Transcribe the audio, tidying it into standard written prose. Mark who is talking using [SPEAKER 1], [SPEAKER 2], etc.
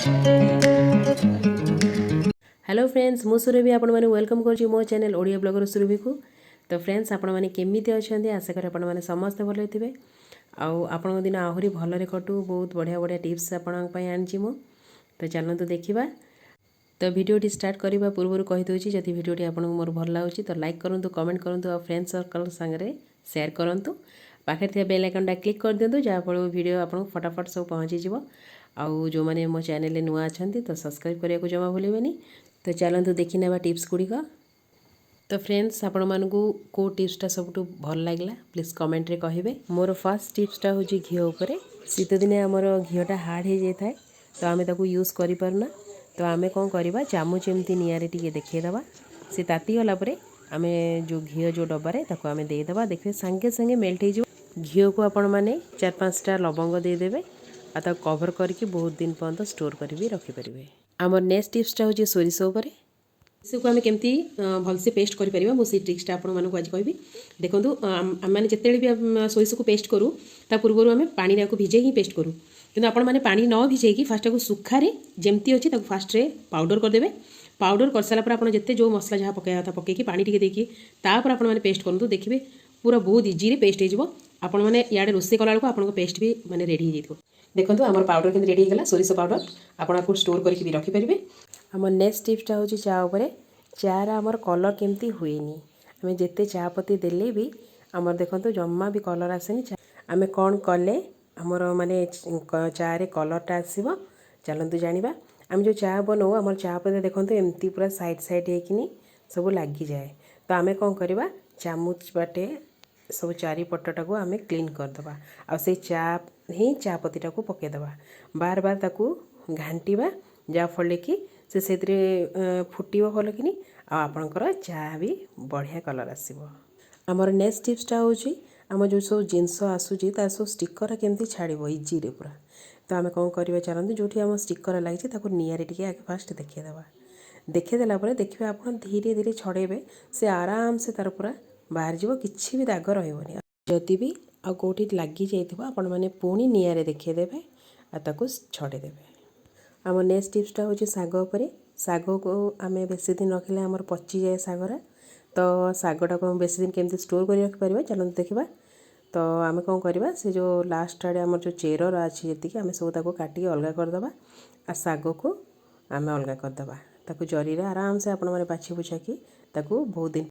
[SPEAKER 1] Hello friends मु सुरभि आपण मैंने वेलकम कर मो चैनल ओडिया ब्लॉगर सुरभि को। तो फ्रेंड्स आपण मैंने केमिति अच्छे आशा करें आपण मैंने समस्त भल थे आपण दिन आहरी भलरे कटू बहुत बढ़िया बढ़िया टिप्स आपण आनी मु। तो चलतु देखा। तो वीडियोटी स्टार्ट करने पूर्व कहीदे जदि वीडियोटी आपको मोर भल लगे तो लाइक करूँ कमेंट करूँ और फ्रेंड सर्कल सागर सेयार करूँ। पाखे थे बेल आइकनटा क्लिक कर दिंतु जहाँफल वीडियो आपको फटाफट सब पहुँचीज। आउ जो मैंने मो चैनल नुआ अच्छा तो सब्सक्राइब करने को जमा भूलें। तो चलतु देखी ना टिप्स गुड़िक। तो फ्रेंड्स आपण मानू को टिप्सटा सब भल लगे प्लीज कमेंट रे कहे। मोर फर्स्ट टिप्सटा हूँ घी उपर। शीत दिने आमर घीटा हार्ड हो जाए था तो आम यूज करना। तो आम कौन करवा चामच एमती निआरे टी देखीदे सी तातीगला आम जो घी जो डबारे आम देदेबा देखिए सांगे सांगे मेल्ट हो। घी को आपण मैंने 4-5टा लवंग देदेवे आ कभर करके बहुत दिन पर्यंत स्टोर कर रखिपारे। आमर नेक्स्ट टिप्सटा हूँ सोरिष उपर। सोरिष को आम केमती भलसे पेस्ट करें मुझे ट्रिक्सटा आपको आज कहि। देखो आम जिते भी सोरिष को पेस्ट करूँ ता पूर्व आम पानी को भिजे ही पेस्ट करूँ कि आपण मैंने पानी न भिजेकी फास्ट को सुखारे जमती अच्छी फास्ट पाउडर करदे। पाउडर कर सारापर आप जिते जो मसला जहाँ पकड़ा था पकईकि पानी टी देखिए तापर आप पेस्ट करूँ देखिए पूरा बहुत इजी पेस्ट हो। आपण मैंने इे रोषे कला बेलू आप पेस्ट भी माने रेडी हो। देखो आम पाउडर के रेडी होगा सोरिष पाउडर आपको स्टोर करके भी रखिपारे। आम नेक्स्ट टिप्सटा हूँ चा उपर। चार आमर कलर केमती हुए आम जिते चा पत्ती देले भी आमर देखो जमा भी कलर आसेनी। आम कौन कले आमर माने चा रे कलरटा आसब चलतु जाना। आम जो चा बनाऊ आम चा पत्ती देखो एमती पूरा साइड साइड होकिनी सब लगी जाए। तो आम कौन करवा चामच बाटे सब चारिपटा को आम क्लीन करदे आ चा ही चा पत्तीटा को पकईदे बार बार ताकू घांटा जहाँफल कि से फुटो भल कि आपणकर चा भी बढ़िया कलर आसब। आमर नेक्स्ट टिप्सटा हूँ आम जो सब जिनस आसूँ तार सब स्टिकर केमती छाड़ब इजी रे पूरा। तो आम कौन करवा चलते जो आम स्टिकर लगी निआरे टी आगे फास्ट देखीदेला देखिए आप धीरे धीरे छड़ेबे से आराम से तार पूरा बाहर जीव किसी भी दाग रही। जदि भी आ कौटी लगी जाइए आपण मैंने पुणी निआरे देखीदेवे आताको छड़ेदेवे। आम नेक्स्ट टिप्सटा हूँ साग उपर। साग को आम बेसी दिन रखिले आमर पची जाए सागरा। तो सागटा को बेसी दिन केमती स्टोर कर रखिपारे चलते देखा। तो आम कौन करवा से जो लास्ट आड़े आम जो चेरर अच्छी जी आम सब काटिक अलग करदे आ साग को आम अलग करदे ताकू जरी आराम से आपण मैंने बाछी बुछाकी बहुत दिन